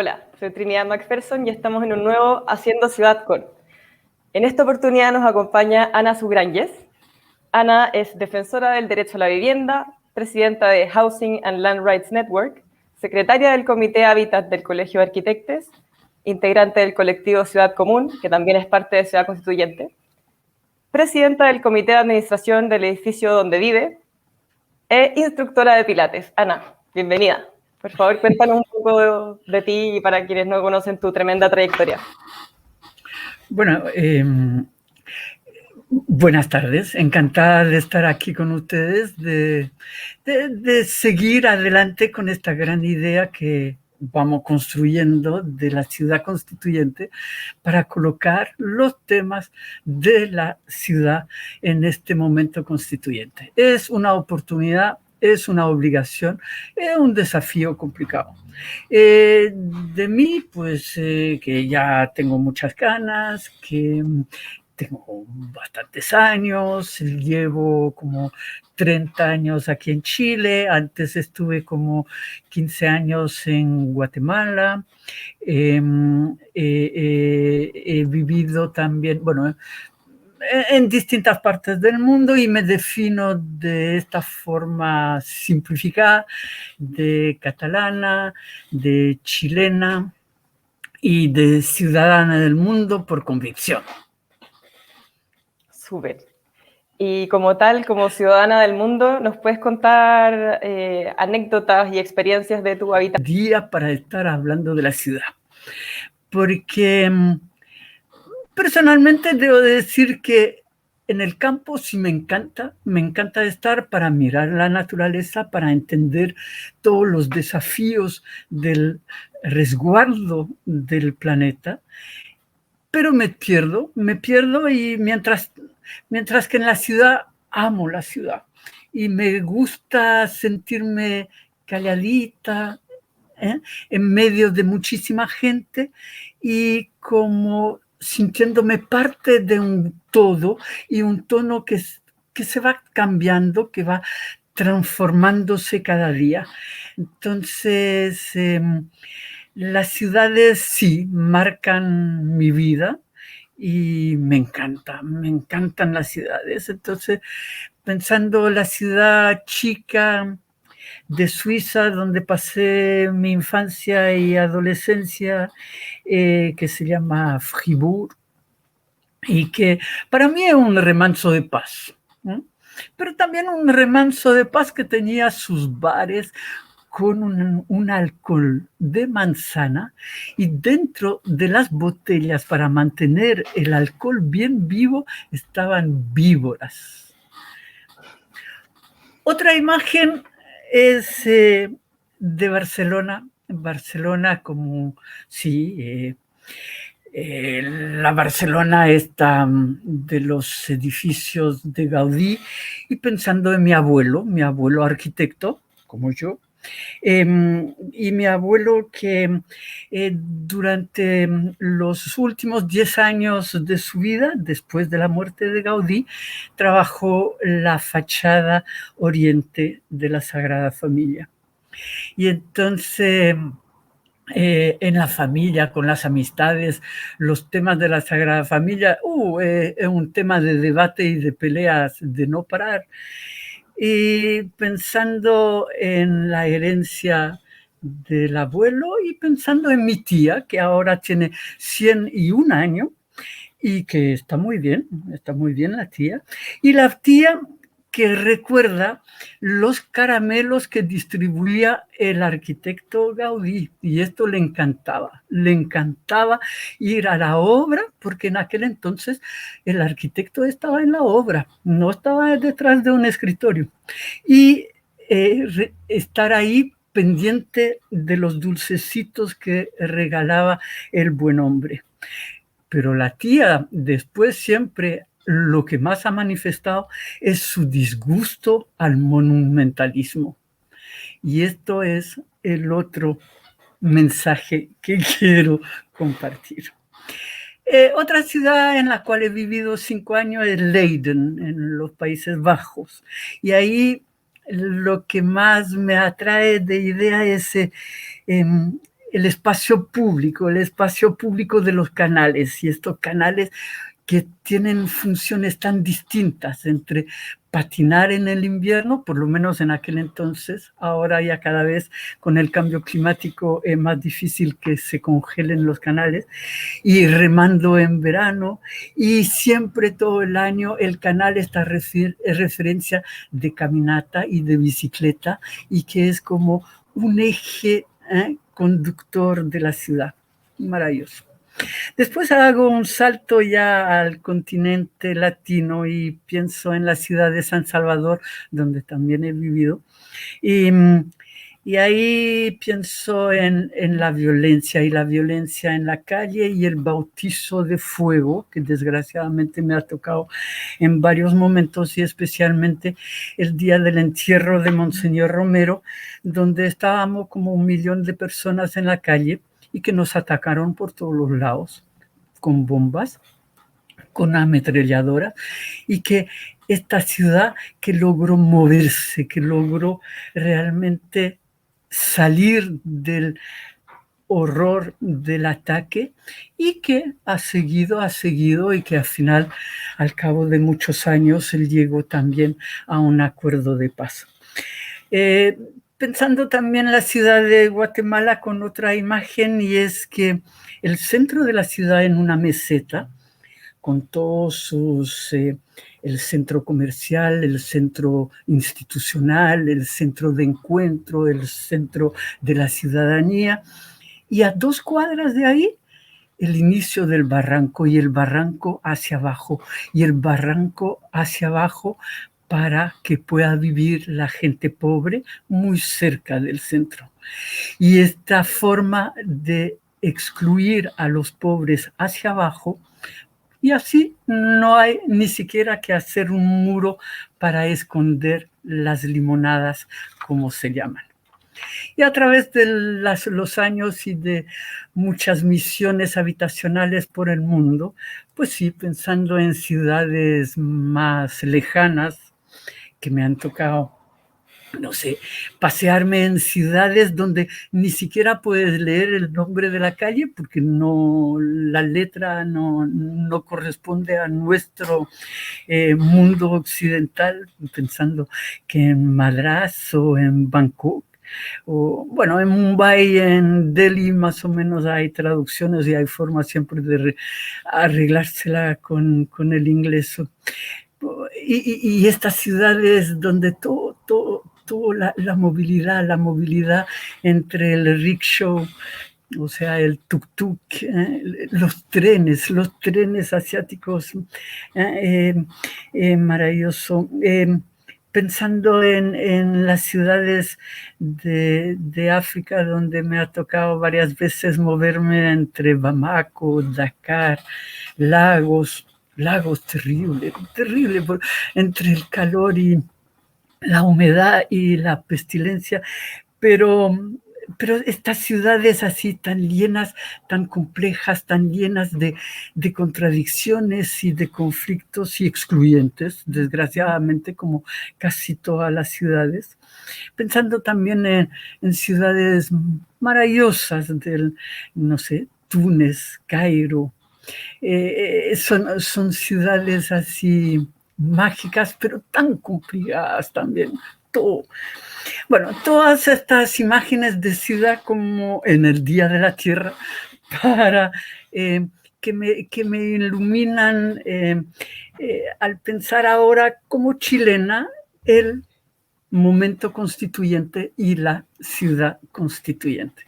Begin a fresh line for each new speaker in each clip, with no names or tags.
Hola, soy Trinidad McPherson y estamos en un nuevo Haciendo Ciudad con. En esta oportunidad nos acompaña Ana Sugranges. Ana es defensora del derecho a la vivienda, presidenta de Housing and Land Rights Network, secretaria del Comité Hábitat del Colegio de Arquitectos, integrante del colectivo Ciudad Común, que también es parte de Ciudad Constituyente, presidenta del Comité de Administración del edificio donde vive e instructora de Pilates. Ana, bienvenida. Por favor, cuéntanos un poco de ti y para quienes no conocen tu tremenda trayectoria.
Bueno, buenas tardes. Encantada de estar aquí con ustedes, de seguir adelante con esta gran idea que vamos construyendo de la ciudad constituyente para colocar los temas de la ciudad en este momento constituyente. Es una oportunidad, es una obligación, es un desafío complicado. De mí, pues que ya tengo muchas ganas, que tengo bastantes años, llevo como 30 años aquí en Chile, antes estuve como 15 años en Guatemala, he vivido también, bueno, en distintas partes del mundo y me defino de esta forma simplificada de catalana, de chilena y de ciudadana del mundo por convicción.
Súper. Y como tal, como ciudadana del mundo, ¿nos puedes contar anécdotas y experiencias de tu hábitat?
Día para estar hablando de la ciudad. Porque personalmente debo decir que en el campo sí me encanta estar para mirar la naturaleza, para entender todos los desafíos del resguardo del planeta, pero me pierdo y mientras que en la ciudad amo la ciudad y me gusta sentirme calladita, en medio de muchísima gente y como sintiéndome parte de un todo y un tono que se va cambiando, que va transformándose cada día. Entonces, las ciudades sí marcan mi vida y me encantan las ciudades. Entonces, pensando la ciudad chica de Suiza, donde pasé mi infancia y adolescencia, que se llama Fribourg, y que para mí es un remanso de paz, ¿no? Pero también un remanso de paz que tenía sus bares con un alcohol de manzana y dentro de las botellas para mantener el alcohol bien vivo estaban víboras. Otra imagen es de Barcelona. Barcelona como, sí, la Barcelona está de los edificios de Gaudí y pensando en mi abuelo arquitecto, como yo, y mi abuelo que durante los últimos 10 años de su vida, después de la muerte de Gaudí, trabajó la fachada oriente de la Sagrada Familia. Y entonces, en la familia, con las amistades, los temas de la Sagrada Familia, es un tema de debate y de peleas de no parar. Y pensando en la herencia del abuelo y pensando en mi tía, que ahora tiene 101 años y que está muy bien la tía. Y la tía que recuerda los caramelos que distribuía el arquitecto Gaudí, y esto le encantaba ir a la obra, porque en aquel entonces el arquitecto estaba en la obra, no estaba detrás de un escritorio, y estar ahí pendiente de los dulcecitos que regalaba el buen hombre. Pero la tía después siempre lo que más ha manifestado es su disgusto al monumentalismo. Y esto es el otro mensaje que quiero compartir. Otra ciudad en la cual he vivido 5 años es Leiden, en los Países Bajos. Y ahí lo que más me atrae de idea es el espacio público de los canales, y estos canales que tienen funciones tan distintas entre patinar en el invierno, por lo menos en aquel entonces, ahora ya cada vez con el cambio climático es más difícil que se congelen los canales, y remando en verano, y siempre todo el año el canal está referencia de caminata y de bicicleta, y que es como un eje conductor de la ciudad. Maravilloso. Después hago un salto ya al continente latino y pienso en la ciudad de San Salvador, donde también he vivido. Y ahí pienso en la violencia, y la violencia en la calle, y el bautizo de fuego, que desgraciadamente me ha tocado en varios momentos, y especialmente el día del entierro de Monseñor Romero, donde estábamos como 1 millón de personas en la calle y que nos atacaron por todos los lados, con bombas, con ametralladoras, y que esta ciudad que logró moverse, que logró realmente salir del horror del ataque, y que ha seguido, y que al final, al cabo de muchos años, él llegó también a un acuerdo de paz. Pensando también en la ciudad de Guatemala con otra imagen, y es que el centro de la ciudad, en una meseta, con todos sus, el centro comercial, el centro institucional, el centro de encuentro, el centro de la ciudadanía, y a 2 cuadras de ahí, el inicio del barranco, y el barranco hacia abajo, y el barranco hacia abajo, para que pueda vivir la gente pobre muy cerca del centro. Y esta forma de excluir a los pobres hacia abajo, y así no hay ni siquiera que hacer un muro para esconder las limonadas, como se llaman. Y a través de los años y de muchas misiones habitacionales por el mundo, pues sí, pensando en ciudades más lejanas que me han tocado, no sé, pasearme en ciudades donde ni siquiera puedes leer el nombre de la calle, porque no, la letra no corresponde a nuestro mundo occidental, pensando que en Madras o en Bangkok, o bueno, en Mumbai, en Delhi, más o menos hay traducciones, y hay formas siempre de arreglársela con el inglés. Y estas ciudades donde todo la movilidad entre el rickshaw, o sea, el tuk-tuk, los trenes asiáticos, maravilloso. Pensando en las ciudades de África, donde me ha tocado varias veces moverme entre Bamako, Dakar, Lagos terrible, entre el calor y la humedad y la pestilencia, pero estas ciudades así tan llenas, tan complejas, tan llenas de contradicciones y de conflictos y excluyentes, desgraciadamente, como casi todas las ciudades. Pensando también en ciudades maravillosas del, no sé, Túnez, Cairo. Son ciudades así mágicas, pero tan complicadas también. Todo. Bueno, todas estas imágenes de ciudad como en el Día de la Tierra, para que me iluminan al pensar ahora como chilena el momento constituyente y la ciudad constituyente.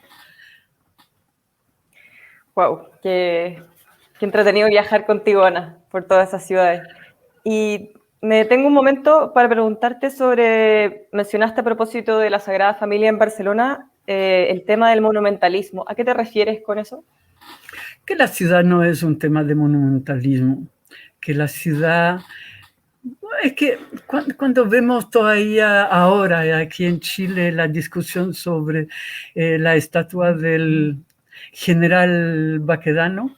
Wow, qué entretenido viajar contigo, Ana, por todas esas ciudades. Y me detengo un momento para preguntarte sobre, mencionaste a propósito de la Sagrada Familia en Barcelona, el tema del monumentalismo. ¿A qué te refieres con eso?
Que la ciudad no es un tema de monumentalismo, que la ciudad... Es que cuando vemos todavía ahora aquí en Chile la discusión sobre la estatua del general Baquedano,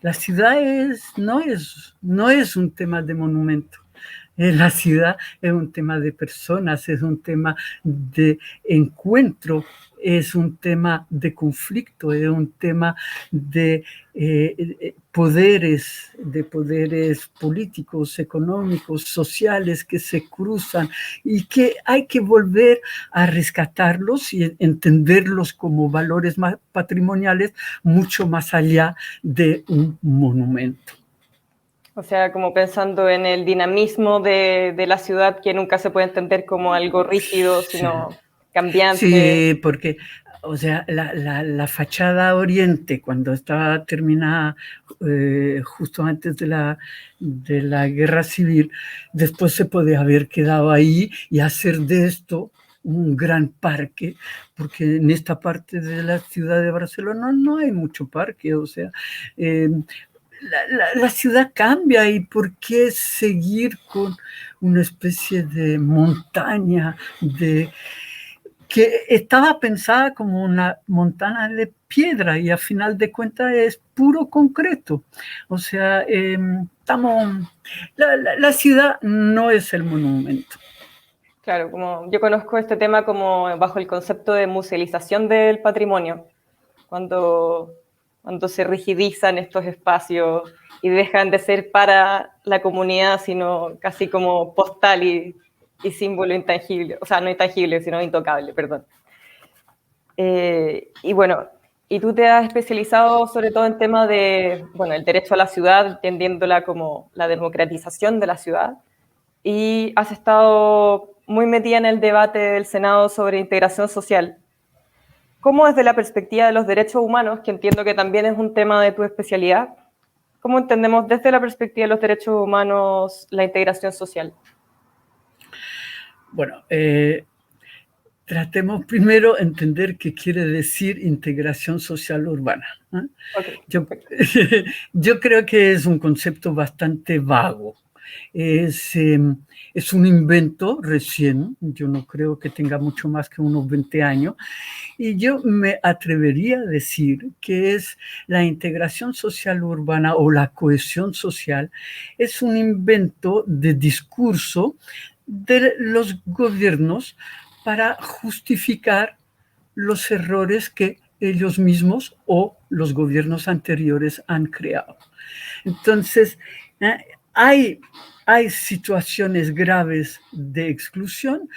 la ciudad no es un tema de monumento. La ciudad es un tema de personas, es un tema de encuentro, es un tema de conflicto, es un tema de poderes políticos, económicos, sociales que se cruzan y que hay que volver a rescatarlos y entenderlos como valores más patrimoniales, mucho más allá de un monumento.
O sea, como pensando en el dinamismo de la ciudad, que nunca se puede entender como algo rígido, sino cambiante.
Sí, porque, o sea, la fachada oriente, cuando estaba terminada justo antes de la guerra civil, después se podía haber quedado ahí y hacer de esto un gran parque, porque en esta parte de la ciudad de Barcelona no hay mucho parque, o sea, la ciudad cambia y por qué seguir con una especie de montaña que estaba pensada como una montaña de piedra y a final de cuentas es puro concreto. O sea, la ciudad no es el monumento.
Claro, como yo conozco este tema como bajo el concepto de musealización del patrimonio, cuando, cuando se rigidizan estos espacios y dejan de ser para la comunidad, sino casi como postal y símbolo intangible, o sea, no intangible, sino intocable, perdón. Y bueno, y tú te has especializado sobre todo en temas de, bueno, el derecho a la ciudad, entendiéndola como la democratización de la ciudad, y has estado muy metida en el debate del Senado sobre integración social. ¿Cómo desde la perspectiva de los derechos humanos, que entiendo que también es un tema de tu especialidad, cómo entendemos desde la perspectiva de los derechos humanos la integración social?
Bueno, tratemos primero de entender qué quiere decir integración social urbana.
Okay,
yo, yo creo que es un concepto bastante vago. Es un invento recién, yo no creo que tenga mucho más que unos 20 años, y yo me atrevería a decir que es la integración social urbana o la cohesión social, es un invento de discurso de los gobiernos para justificar los errores que ellos mismos o los gobiernos anteriores han creado. Entonces, hay situaciones graves de exclusión,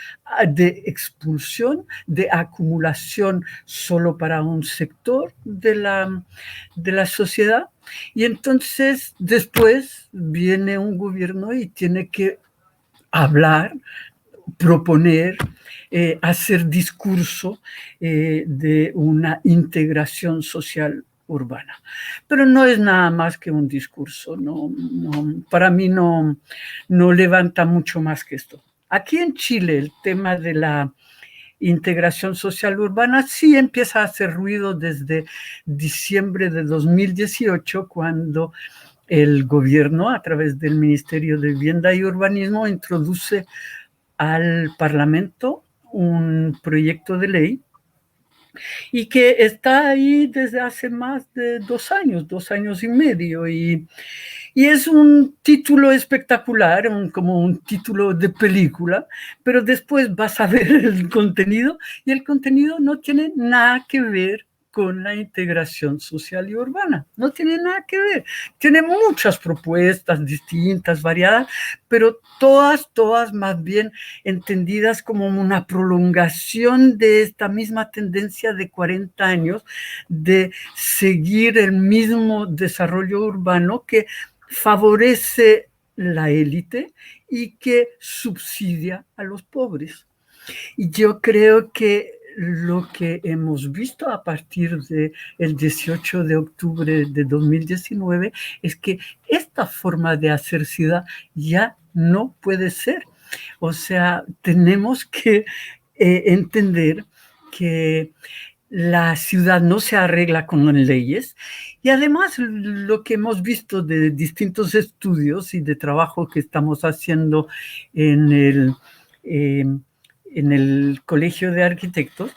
de expulsión, de acumulación solo para un sector de la sociedad. Y entonces después viene un gobierno y tiene que hablar, proponer, hacer discurso de una integración social urbana. Pero no es nada más que un discurso, para mí no levanta mucho más que esto. Aquí en Chile el tema de la integración social urbana sí empieza a hacer ruido desde diciembre de 2018, cuando el gobierno, a través del Ministerio de Vivienda y Urbanismo, introduce al Parlamento un proyecto de ley y que está ahí desde hace más de 2 años y medio, y es un título espectacular, como un título de película, pero después vas a ver el contenido y el contenido no tiene nada que ver con la integración social y urbana. No tiene nada que ver. Tiene muchas propuestas distintas, variadas, pero todas más bien entendidas como una prolongación de esta misma tendencia de 40 años de seguir el mismo desarrollo urbano que favorece la élite y que subsidia a los pobres. Y yo creo que lo que hemos visto a partir del 18 de octubre de 2019 es que esta forma de hacer ciudad ya no puede ser. O sea, tenemos que entender que la ciudad no se arregla con leyes, y además lo que hemos visto de distintos estudios y de trabajo que estamos haciendo en el Colegio de Arquitectos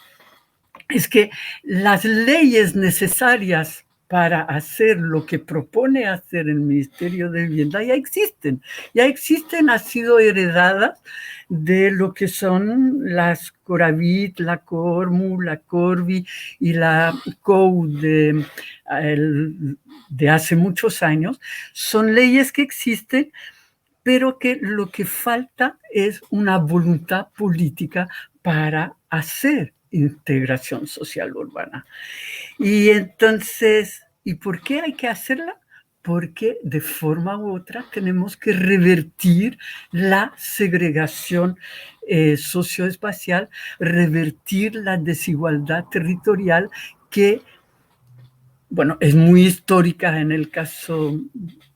es que las leyes necesarias para hacer lo que propone hacer el Ministerio de Vivienda ya existen, han sido heredadas de lo que son las Coravit, la Cormu, la Corvi y la COU de hace muchos años. Son leyes que existen, pero que lo que falta es una voluntad política para hacer integración social urbana. Y entonces, ¿y por qué hay que hacerla? Porque de forma u otra tenemos que revertir la segregación socioespacial, revertir la desigualdad territorial que, bueno, es muy histórica en el caso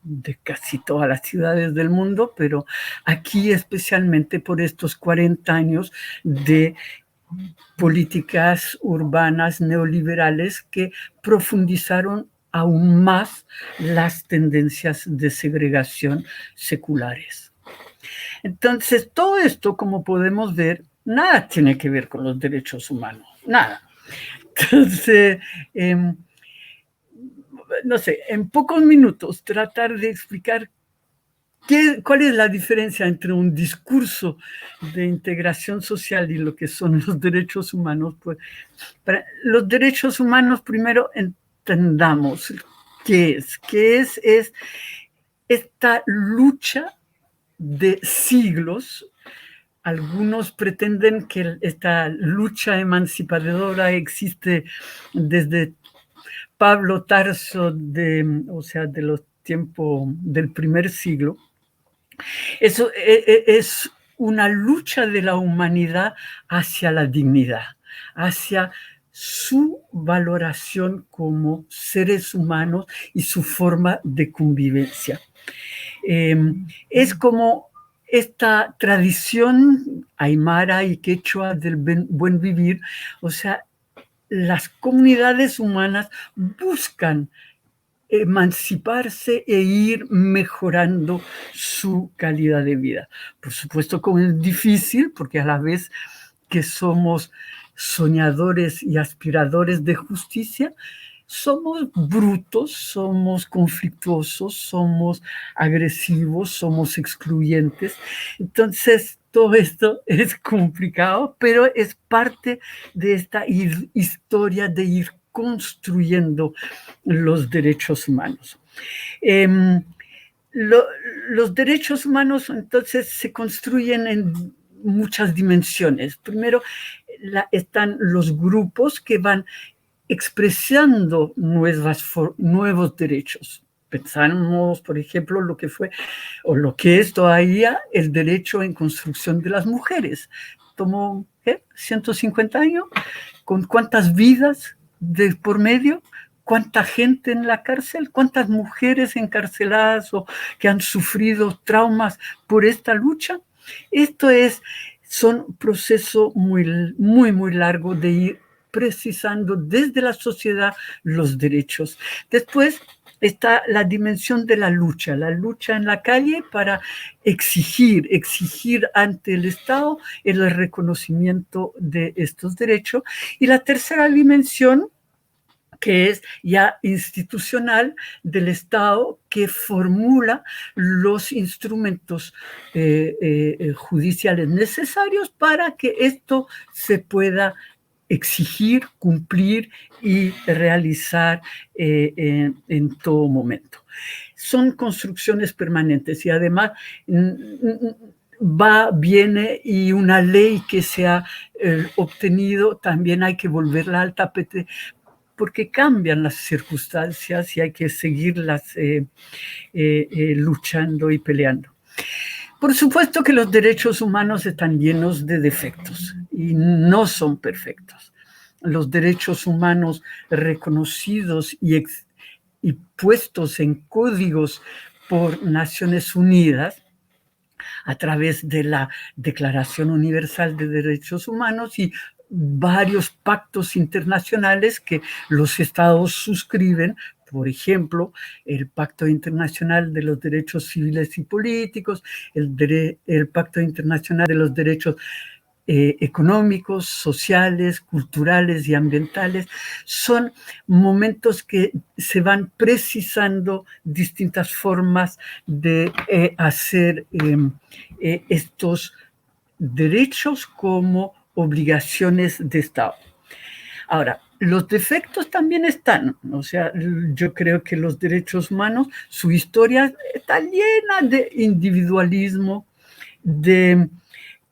de casi todas las ciudades del mundo, pero aquí especialmente por estos 40 años de políticas urbanas neoliberales que profundizaron aún más las tendencias de segregación seculares. Entonces, todo esto, como podemos ver, nada tiene que ver con los derechos humanos, nada. Entonces, no sé, en pocos minutos tratar de explicar ¿cuál es la diferencia entre un discurso de integración social y lo que son los derechos humanos? Pues, para los derechos humanos, primero entendamos qué es esta lucha de siglos. Algunos pretenden que esta lucha emancipadora existe desde Pablo Tarso, o sea, de los tiempos del primer siglo. Eso es una lucha de la humanidad hacia la dignidad, hacia su valoración como seres humanos y su forma de convivencia. Es como esta tradición aymara y quechua del buen vivir, o sea, las comunidades humanas buscan emanciparse e ir mejorando su calidad de vida. Por supuesto, como es difícil, porque a la vez que somos soñadores y aspiradores de justicia, somos brutos, somos conflictuosos, somos agresivos, somos excluyentes. Entonces, todo esto es complicado, pero es parte de esta historia de ir construyendo los derechos humanos. Los derechos humanos entonces se construyen en muchas dimensiones. Primero están los grupos que van expresando nuevos derechos. Pensamos, por ejemplo, lo que fue o lo que es todavía el derecho en construcción de las mujeres. Tomó 150 años, con cuántas vidas de por medio, cuánta gente en la cárcel, cuántas mujeres encarceladas o que han sufrido traumas por esta lucha. Esto son procesos muy, muy, muy largos de ir precisando desde la sociedad los derechos. Después está la dimensión de la lucha en la calle para exigir ante el Estado el reconocimiento de estos derechos. Y la tercera dimensión, que es ya institucional del Estado, que formula los instrumentos judiciales necesarios para que esto se pueda exigir, cumplir y realizar en todo momento. Son construcciones permanentes y además viene y una ley que se ha obtenido también hay que volverla al tapete porque cambian las circunstancias y hay que seguirlas luchando y peleando. Por supuesto que los derechos humanos están llenos de defectos y no son perfectos. Los derechos humanos reconocidos y puestos en códigos por Naciones Unidas a través de la Declaración Universal de Derechos Humanos y varios pactos internacionales que los estados suscriben, por ejemplo, el Pacto Internacional de los Derechos Civiles y Políticos, el Pacto Internacional de los Derechos económicos, sociales, culturales y ambientales, son momentos que se van precisando distintas formas de hacer estos derechos como obligaciones de Estado. Ahora, los defectos también están, o sea, yo creo que los derechos humanos, su historia está llena de individualismo, de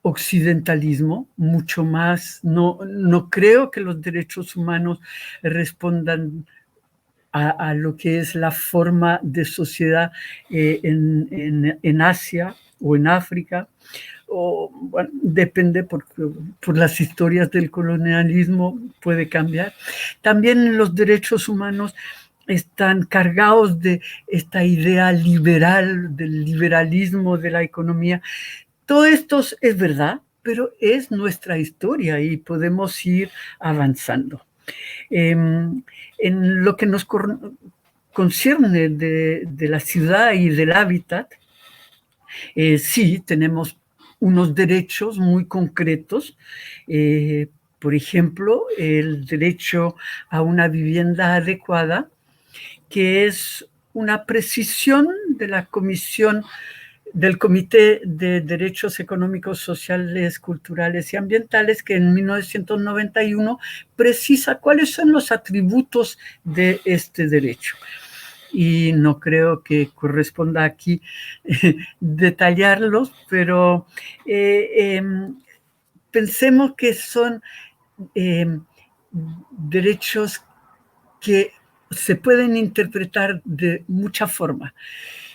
occidentalismo, mucho más. No creo que los derechos humanos respondan a lo que es la forma de sociedad en Asia o en África. O, bueno, depende por las historias del colonialismo, puede cambiar. También los derechos humanos están cargados de esta idea liberal, del liberalismo de la economía. Todo esto es verdad, pero es nuestra historia y podemos ir avanzando. En lo que nos concierne de la ciudad y del hábitat, sí, tenemos unos derechos muy concretos, por ejemplo, el derecho a una vivienda adecuada, que es una precisión de la Comisión del Comité de Derechos Económicos, Sociales, Culturales y Ambientales, que en 1991 precisa cuáles son los atributos de este derecho. Y no creo que corresponda aquí detallarlos, pero pensemos que son derechos que se pueden interpretar de muchas formas.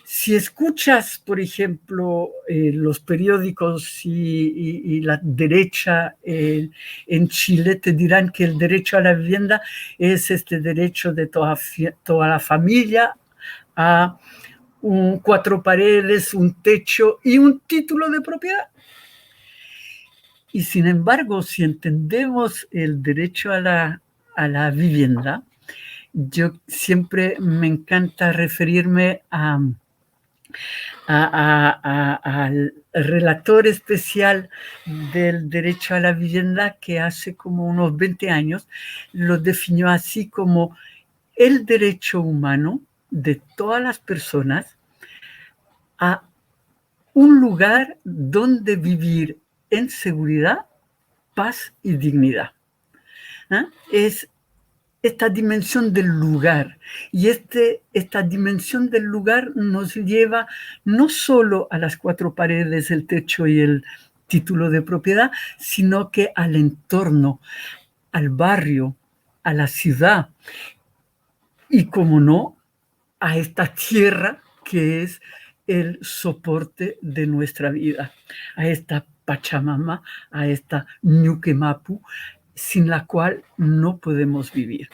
Si escuchas, por ejemplo, los periódicos y la derecha en Chile, te dirán que el derecho a la vivienda es este derecho de toda la familia a 4 paredes, un techo y un título de propiedad. Y sin embargo, si entendemos el derecho a la vivienda, yo siempre me encanta referirme al relator especial del derecho a la vivienda, que hace como unos 20 años lo definió así como el derecho humano de todas las personas a un lugar donde vivir en seguridad, paz y dignidad. Es esta dimensión del lugar, y esta dimensión del lugar nos lleva no solo a las 4 paredes, el techo y el título de propiedad, sino que al entorno, al barrio, a la ciudad y, como no, a esta tierra que es el soporte de nuestra vida, a esta Pachamama, a esta Ñuquemapu, sin la cual no podemos vivir.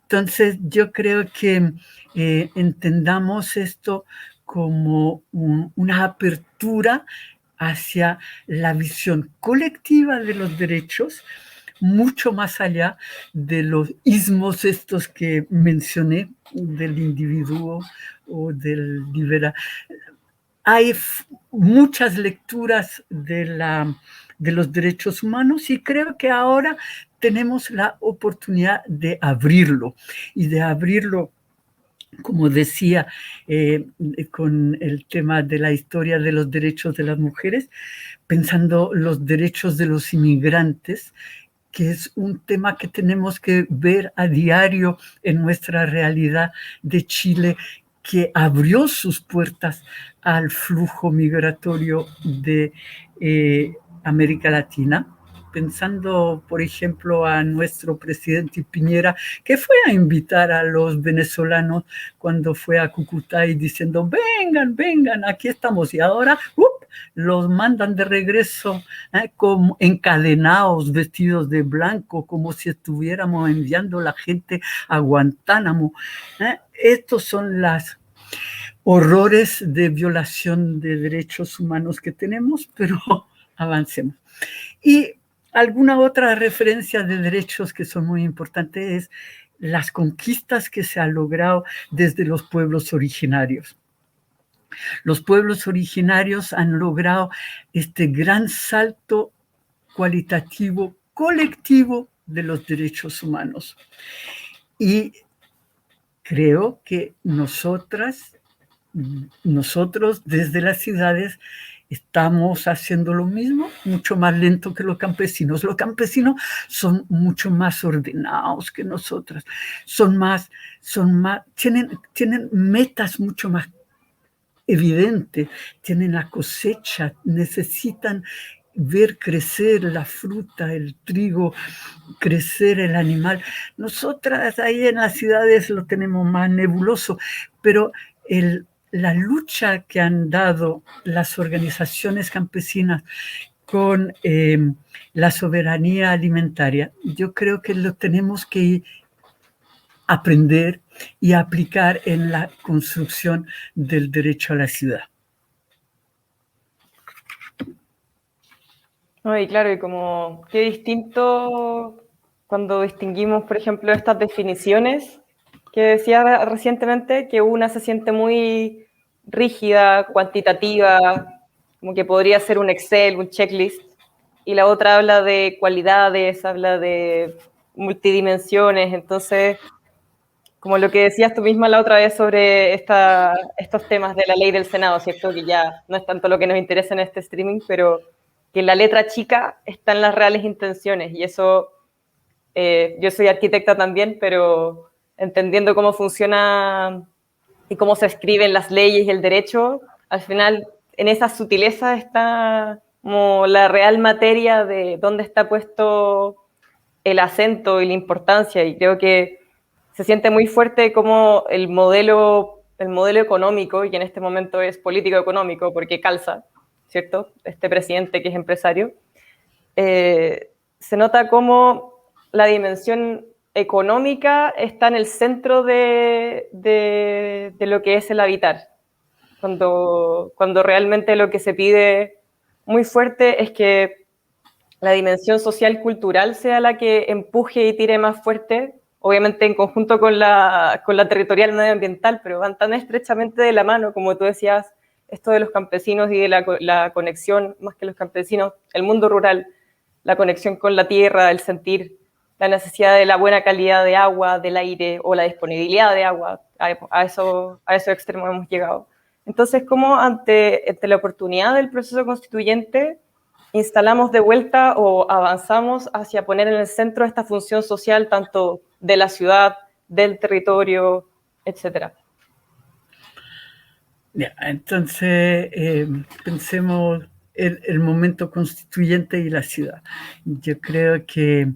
Entonces, yo creo que entendamos esto como una apertura hacia la visión colectiva de los derechos, mucho más allá de los ismos estos que mencioné, del individuo o del liberal. Hay muchas lecturas de los derechos humanos y creo que ahora tenemos la oportunidad de abrirlo y de abrirlo, como decía, con el tema de la historia de los derechos de las mujeres, pensando los derechos de los inmigrantes, que es un tema que tenemos que ver a diario en nuestra realidad de Chile, que abrió sus puertas al flujo migratorio de América Latina, pensando, por ejemplo, a nuestro presidente Piñera, que fue a invitar a los venezolanos cuando fue a Cúcuta y diciendo, vengan, aquí estamos. Y ahora los mandan de regreso como encadenados, vestidos de blanco, como si estuviéramos enviando a la gente a Guantánamo. Estos son los horrores de violación de derechos humanos que tenemos, pero avancemos. Y alguna otra referencia de derechos que son muy importantes es las conquistas que se han logrado desde los pueblos originarios. Los pueblos originarios han logrado este gran salto cualitativo colectivo de los derechos humanos. Y creo que nosotros desde las ciudades estamos haciendo lo mismo, mucho más lento que los campesinos. Los campesinos son mucho más ordenados que nosotros, tienen metas mucho más evidentes, tienen la cosecha, necesitan ver crecer la fruta, el trigo, crecer el animal. Nosotras ahí en las ciudades lo tenemos más nebuloso, pero la lucha que han dado las organizaciones campesinas con la soberanía alimentaria, yo creo que lo tenemos que aprender y aplicar en la construcción del derecho a la ciudad.
Y claro, y como qué distinto cuando distinguimos, por ejemplo, estas definiciones que decía recientemente, que una se siente muy rígida, cuantitativa, como que podría ser un Excel, un checklist, y la otra habla de cualidades, habla de multidimensiones. Entonces, como lo que decías tú misma la otra vez sobre estos temas de la ley del Senado, ¿cierto? Que ya no es tanto lo que nos interesa en este streaming, pero que en la letra chica están las reales intenciones, y eso, yo soy arquitecta también, pero entendiendo cómo funciona y cómo se escriben las leyes y el derecho, al final en esa sutileza está como la real materia de dónde está puesto el acento y la importancia, y creo que se siente muy fuerte como el modelo económico, y en este momento es político-económico porque calza, ¿cierto? Este presidente que es empresario, se nota como la dimensión económica está en el centro de lo que es el habitar, cuando realmente lo que se pide muy fuerte es que la dimensión social cultural sea la que empuje y tire más fuerte, obviamente en conjunto con la territorial medioambiental, pero van tan estrechamente de la mano, como tú decías, esto de los campesinos y de la conexión, más que los campesinos, el mundo rural, la conexión con la tierra, el sentir la necesidad de la buena calidad de agua, del aire o la disponibilidad de agua, a esos extremos hemos llegado. Entonces, ¿cómo ante la oportunidad del proceso constituyente instalamos de vuelta o avanzamos hacia poner en el centro esta función social tanto de la ciudad, del territorio, etcétera?
Entonces, pensemos el momento constituyente y la ciudad. Yo creo que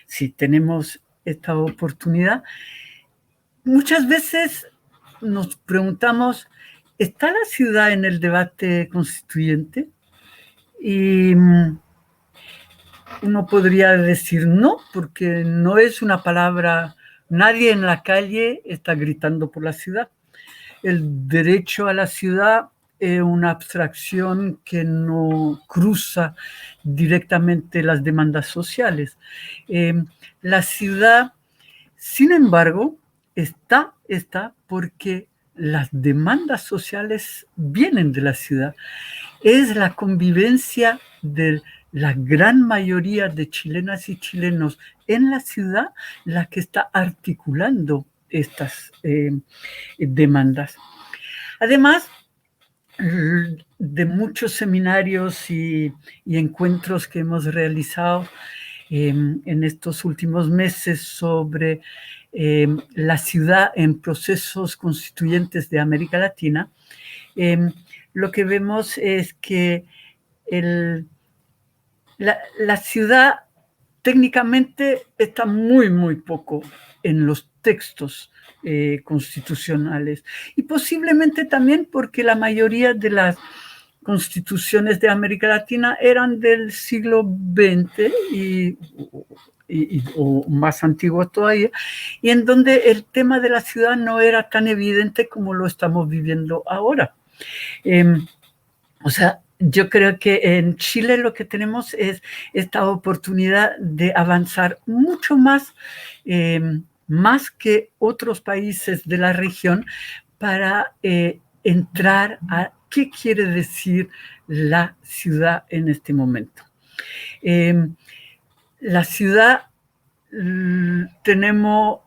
si tenemos esta oportunidad, muchas veces nos preguntamos, ¿está la ciudad en el debate constituyente? Y uno podría decir no, porque no es una palabra, nadie en la calle está gritando por la ciudad. El derecho a la ciudad es una abstracción que no cruza directamente las demandas sociales. La ciudad, sin embargo, está porque las demandas sociales vienen de la ciudad. Es la convivencia de la gran mayoría de chilenas y chilenos en la ciudad la que está articulando estas demandas. Además de muchos seminarios y encuentros que hemos realizado en estos últimos meses sobre la ciudad en procesos constituyentes de América Latina, lo que vemos es que la ciudad técnicamente está muy, muy poco en los textos constitucionales, y posiblemente también porque la mayoría de las constituciones de América Latina eran del siglo XX o más antiguos todavía, y en donde el tema de la ciudad no era tan evidente como lo estamos viviendo ahora. O sea, yo creo que en Chile lo que tenemos es esta oportunidad de avanzar mucho más, más que otros países de la región, para entrar a qué quiere decir la ciudad en este momento. La ciudad tenemos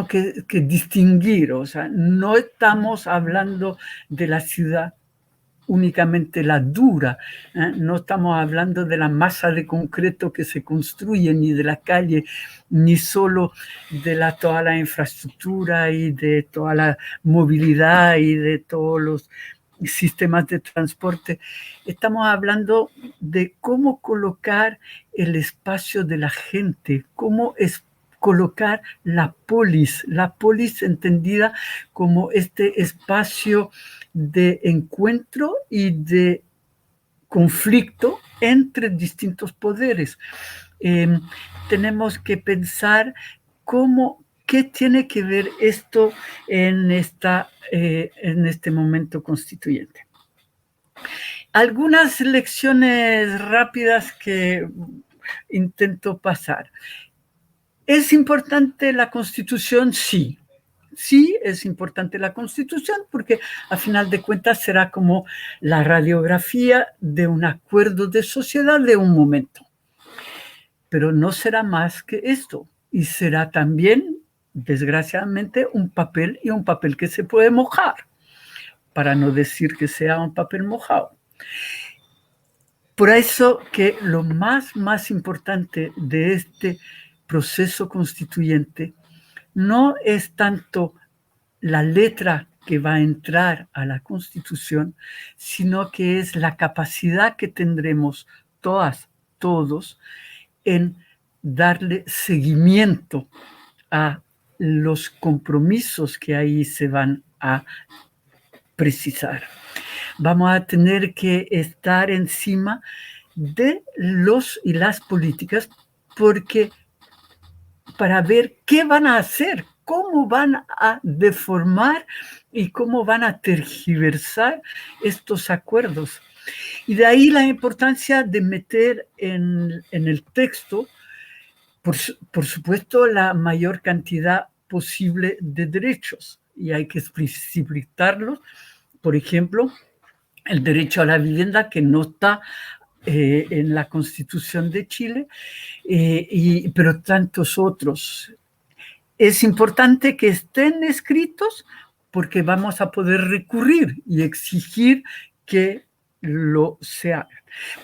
que distinguir, o sea, no estamos hablando de la ciudad únicamente la dura, no estamos hablando de la masa de concreto que se construye, ni de la calle, ni solo de toda la infraestructura y de toda la movilidad y de todos los sistemas de transporte. Estamos hablando de cómo colocar el espacio de la gente, cómo colocar la polis entendida como este espacio de encuentro y de conflicto entre distintos poderes. Tenemos que pensar qué tiene que ver esto en este momento constituyente. Algunas lecciones rápidas que intento pasar. ¿Es importante la Constitución? Sí. Sí, es importante la Constitución porque a final de cuentas será como la radiografía de un acuerdo de sociedad de un momento. Pero no será más que esto y será también, desgraciadamente, un papel y un papel que se puede mojar, para no decir que sea un papel mojado. Por eso que lo más importante de este proceso constituyente no es tanto la letra que va a entrar a la Constitución, sino que es la capacidad que tendremos todos, en darle seguimiento a los compromisos que ahí se van a precisar. Vamos a tener que estar encima de los y las políticas porque para ver qué van a hacer, cómo van a deformar y cómo van a tergiversar estos acuerdos. Y de ahí la importancia de meter en el texto, por supuesto, la mayor cantidad posible de derechos. Y hay que explicitarlos. Por ejemplo, el derecho a la vivienda, que no está en la Constitución de Chile, pero tantos otros. Es importante que estén escritos porque vamos a poder recurrir y exigir que se haga.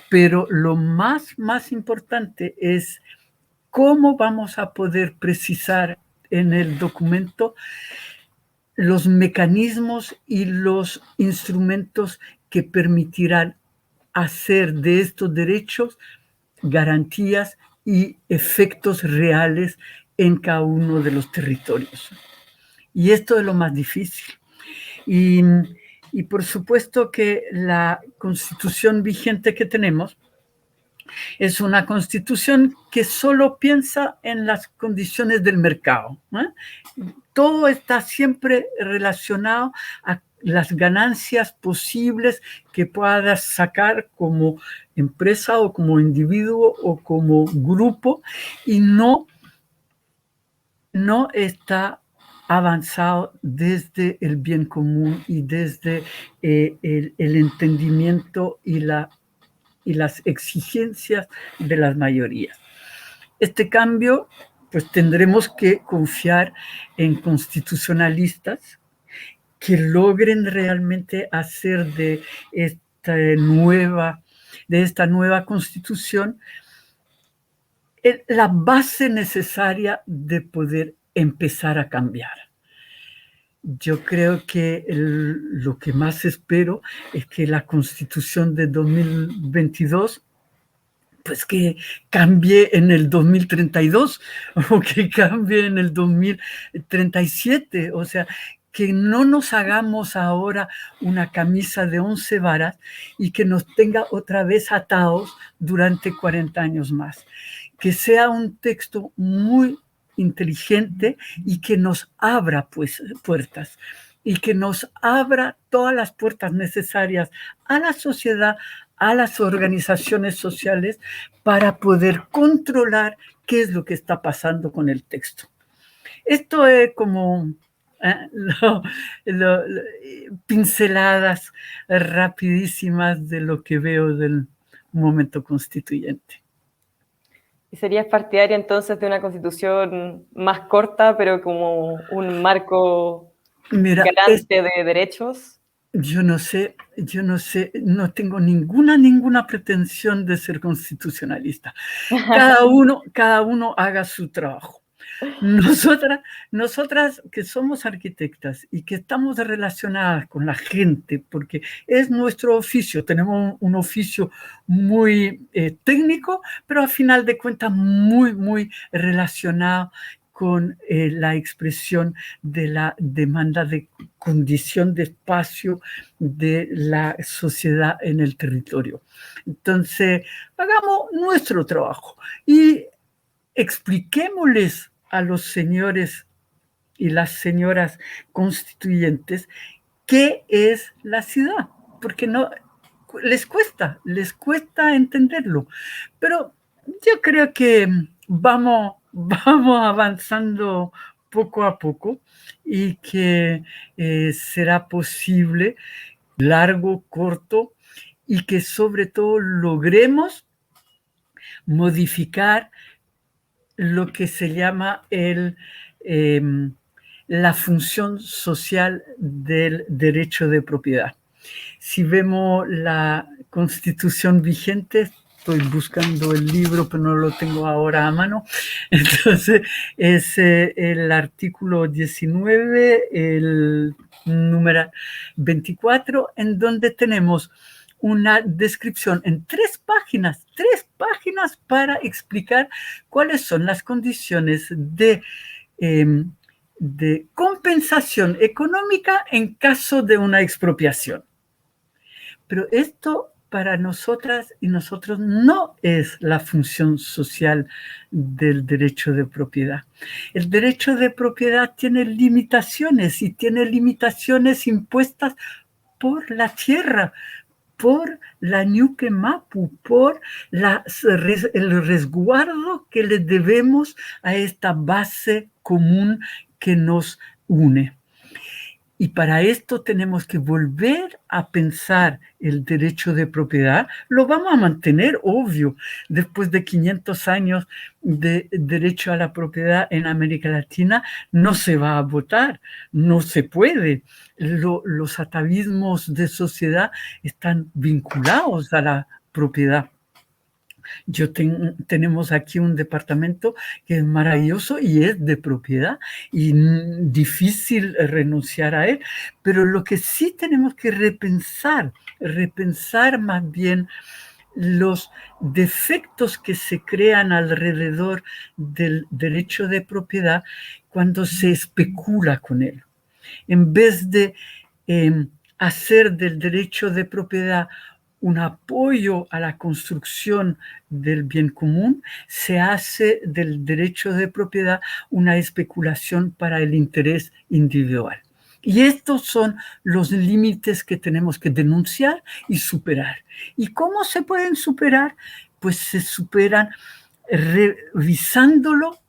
Pero lo más importante es cómo vamos a poder precisar en el documento los mecanismos y los instrumentos que permitirán hacer de estos derechos garantías y efectos reales en cada uno de los territorios. Y esto es lo más difícil. Y por supuesto que la Constitución vigente que tenemos es una Constitución que solo piensa en las condiciones del mercado. Todo está siempre relacionado a las ganancias posibles que puedas sacar como empresa o como individuo o como grupo y no está avanzado desde el bien común y desde el entendimiento y las exigencias de las mayorías. Este cambio, pues tendremos que confiar en constitucionalistas que logren realmente hacer de esta nueva Constitución la base necesaria de poder empezar a cambiar. Yo creo que lo que más espero es que la Constitución de 2022 pues que cambie en el 2032 o que cambie en el 2037, o sea, que no nos hagamos ahora una camisa de 11 varas y que nos tenga otra vez atados durante 40 años más. Que sea un texto muy inteligente y que nos abra pues puertas y que nos abra todas las puertas necesarias a la sociedad, a las organizaciones sociales para poder controlar qué es lo que está pasando con el texto. Esto es como lo- pinceladas rapidísimas de lo que veo del momento constituyente.
¿Y serías partidaria entonces de una constitución más corta, pero como un marco
Mira,
garante de derechos?
yo no sé, no tengo ninguna pretensión de ser constitucionalista. Cada uno haga su trabajo. Nosotras que somos arquitectas y que estamos relacionadas con la gente, porque es nuestro oficio, tenemos un oficio muy técnico, pero al final de cuentas muy, muy relacionado con la expresión de la demanda de condición de espacio de la sociedad en el territorio. Entonces, hagamos nuestro trabajo y expliquémosles a los señores y las señoras constituyentes qué es la ciudad, porque no les cuesta entenderlo. Pero yo creo que vamos avanzando poco a poco y que será posible, largo, corto, y que sobre todo logremos modificar lo que se llama la función social del derecho de propiedad. Si vemos la Constitución vigente, estoy buscando el libro, pero no lo tengo ahora a mano, entonces es el artículo 19, el número 24, en donde tenemos una descripción en 3 páginas para explicar cuáles son las condiciones de compensación económica en caso de una expropiación. Pero esto para nosotras y nosotros no es la función social del derecho de propiedad. El derecho de propiedad tiene limitaciones y tiene limitaciones impuestas por la tierra, por la Ñuque Mapu, por el resguardo que le debemos a esta base común que nos une. Y para esto tenemos que volver a pensar el derecho de propiedad. Lo vamos a mantener, obvio, después de 500 años de derecho a la propiedad en América Latina, no se va a votar, no se puede. Los atavismos de sociedad están vinculados a la propiedad. Tenemos aquí un departamento que es maravilloso y es de propiedad y difícil renunciar a él, pero lo que sí tenemos que repensar más bien los defectos que se crean alrededor del derecho de propiedad cuando se especula con él. En vez de hacer del derecho de propiedad un apoyo a la construcción del bien común, se hace del derecho de propiedad una especulación para el interés individual. Y estos son los límites que tenemos que denunciar y superar. ¿Y cómo se pueden superar? Pues se superan revisando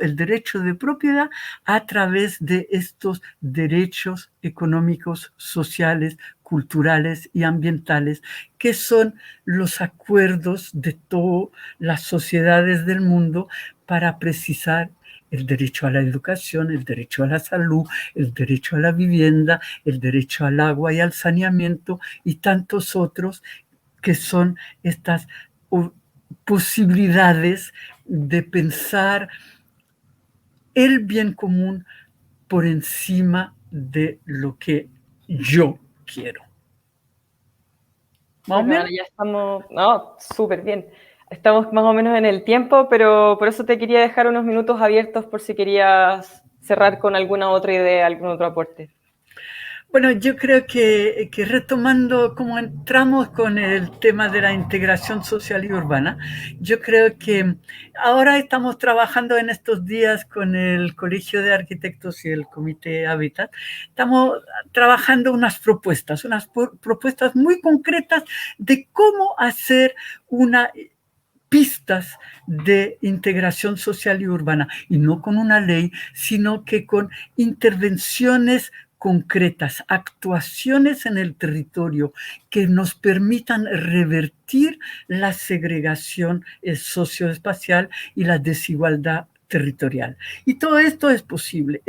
el derecho de propiedad a través de estos derechos económicos, sociales, culturales y ambientales, que son los acuerdos de todas las sociedades del mundo para precisar el derecho a la educación, el derecho a la salud, el derecho a la vivienda, el derecho al agua y al saneamiento y tantos otros que son estas posibilidades de pensar el bien común por encima de lo que yo quiero. ¿Más o
Bueno,
menos?
ya estamos, no, súper bien. Estamos más o menos en el tiempo, pero por eso te quería dejar unos minutos abiertos por si querías cerrar con alguna otra idea, algún otro aporte.
Bueno, yo creo que retomando como entramos con el tema de la integración social y urbana, yo creo que ahora estamos trabajando en estos días con el Colegio de Arquitectos y el Comité Hábitat. Estamos trabajando unas propuestas muy concretas de cómo hacer una pistas de integración social y urbana, y no con una ley, sino que con intervenciones concretas, actuaciones en el territorio que nos permitan revertir la segregación socioespacial y la desigualdad territorial. Y todo esto es posible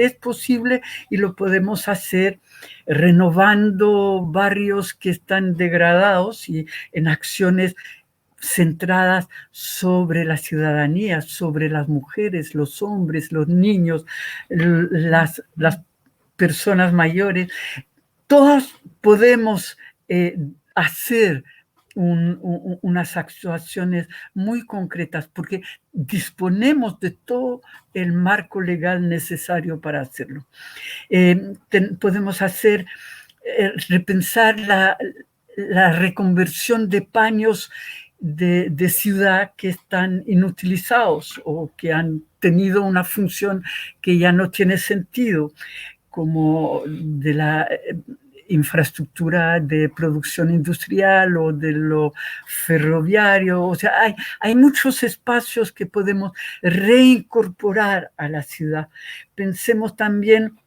y lo podemos hacer renovando barrios que están degradados y en acciones centradas sobre la ciudadanía, sobre las mujeres, los hombres, los niños, las personas mayores. Todas podemos hacer unas actuaciones muy concretas porque disponemos de todo el marco legal necesario para hacerlo. Podemos hacer, repensar la reconversión de paños de ciudad que están inutilizados o que han tenido una función que ya no tiene sentido, como de la infraestructura de producción industrial o de lo ferroviario. O sea, hay muchos espacios que podemos reincorporar a la ciudad. Pensemos también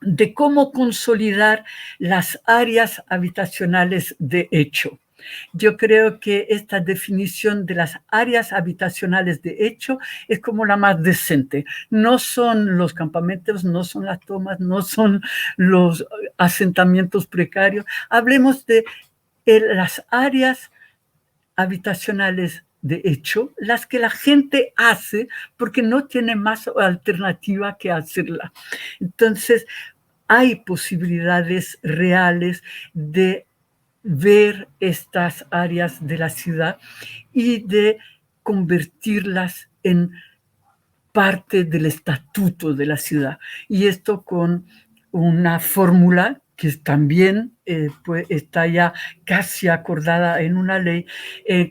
de cómo consolidar las áreas habitacionales de hecho. Yo creo que esta definición de las áreas habitacionales de hecho es como la más decente. No son los campamentos, no son las tomas, no son los asentamientos precarios. Hablemos de las áreas habitacionales de hecho, las que la gente hace porque no tiene más alternativa que hacerla. Entonces, hay posibilidades reales de ver estas áreas de la ciudad y de convertirlas en parte del estatuto de la ciudad. Y esto con una fórmula que también pues está ya casi acordada en una ley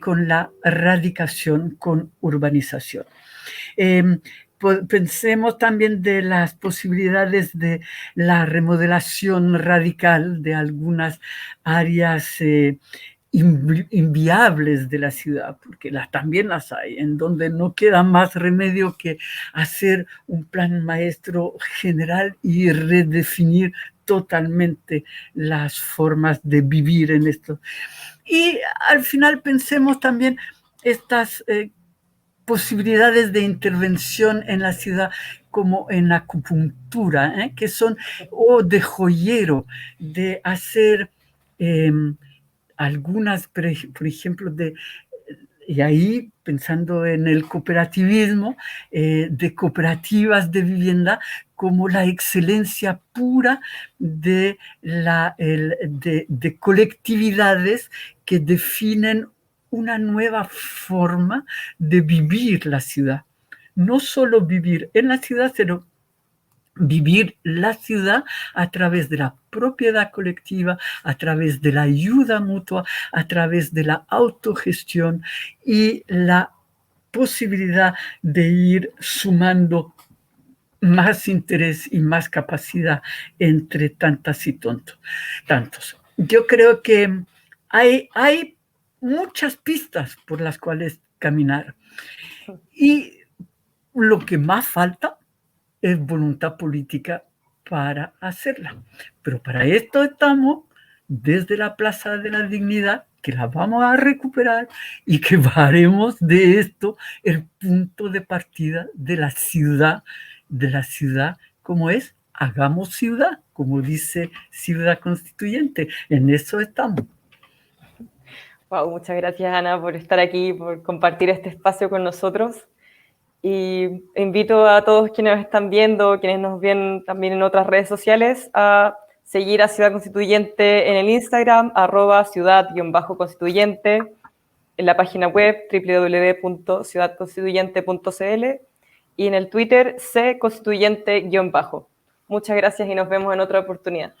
con la radicación con urbanización. Pensemos también de las posibilidades de la remodelación radical de algunas áreas inviables de la ciudad, porque también las hay, en donde no queda más remedio que hacer un plan maestro general y redefinir totalmente las formas de vivir en esto. Y al final pensemos también estas posibilidades de intervención en la ciudad como en acupuntura, que son, o de joyero, de hacer algunas, por ejemplo, y ahí pensando en el cooperativismo, de cooperativas de vivienda como la excelencia pura de colectividades que definen una nueva forma de vivir la ciudad. No solo vivir en la ciudad, sino vivir la ciudad a través de la propiedad colectiva, a través de la ayuda mutua, a través de la autogestión y la posibilidad de ir sumando más interés y más capacidad entre tantas y tantos. Yo creo que hay muchas pistas por las cuales caminar. Y lo que más falta es voluntad política para hacerla. Pero para esto estamos desde la Plaza de la Dignidad, que la vamos a recuperar y que haremos de esto el punto de partida de la ciudad como es, hagamos ciudad, como dice Ciudad Constituyente. En eso estamos.
Wow, muchas gracias, Ana, por estar aquí, por compartir este espacio con nosotros. Y invito a todos quienes nos están viendo, quienes nos ven también en otras redes sociales, a seguir a Ciudad Constituyente en el Instagram, @ciudad_constituyente, en la página web www.ciudadconstituyente.cl y en el Twitter cconstituyente_. Muchas gracias y nos vemos en otra oportunidad.